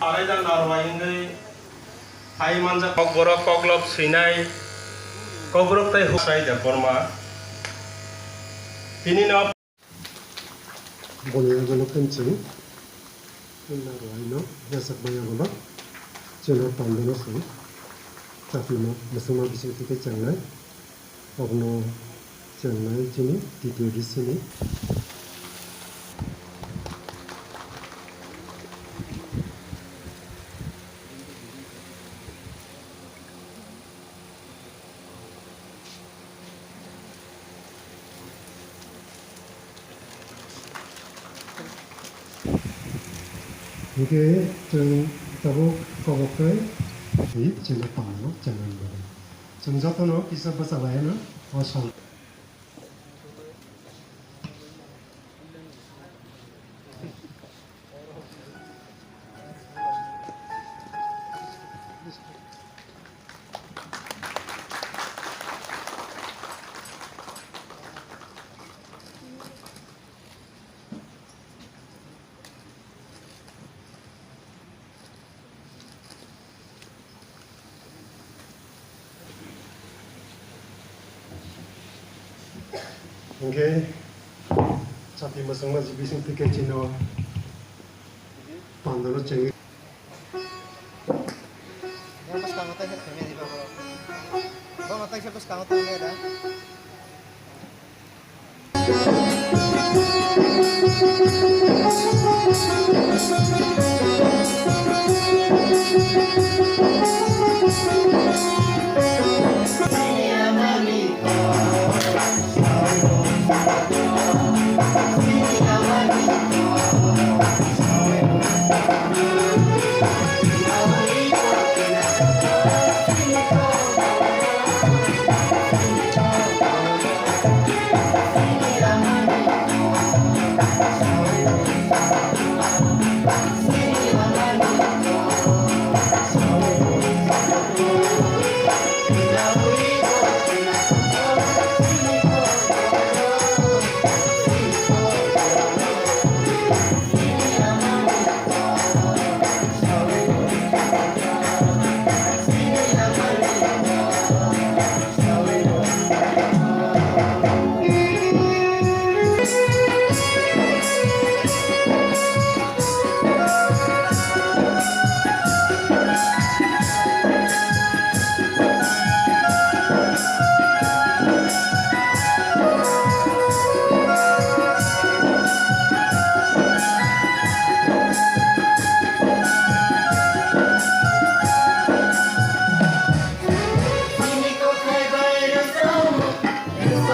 Alaidan narwaingै Thaimanjak kokborok koklop sinai koborok tai husai da forma tini no boleh agak kencing narwaino yasak banyak bolak chelo pandano sih tapi masih bisa kita jangan ogno jangan sini di sini 이게 좀 따로 거북이 이 제가 방으로 장난 거예요. 정자도는 비싸 와야는 어서 Oke, tapi masing-masing bisa pikir cino pandang cengit. Yang pas kamu tanya di bawah. Bang, ngatay siya pas kamu tanya dah.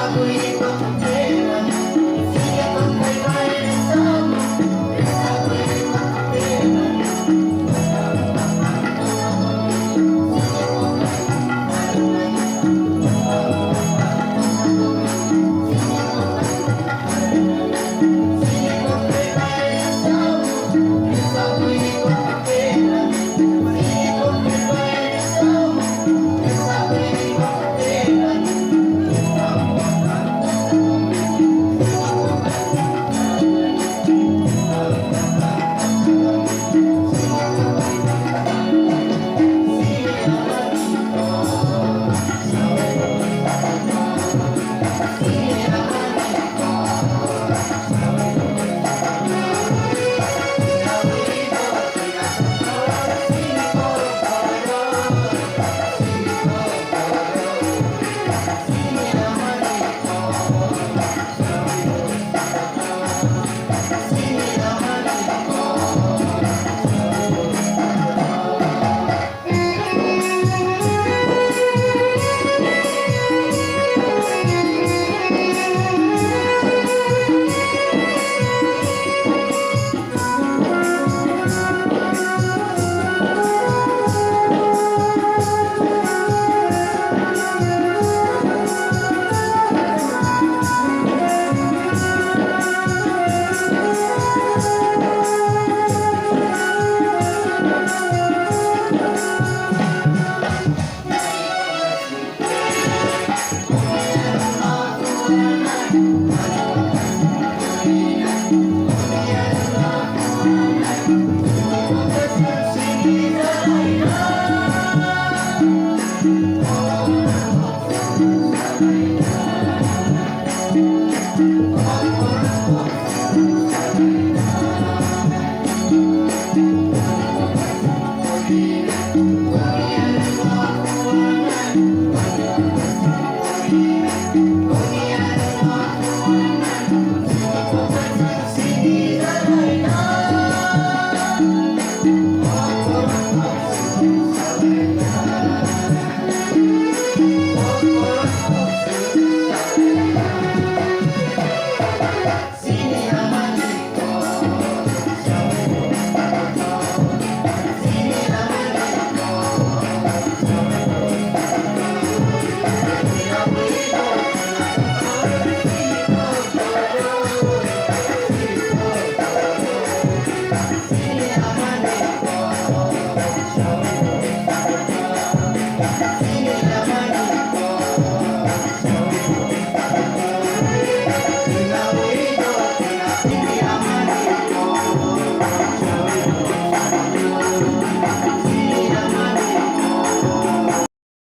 Aku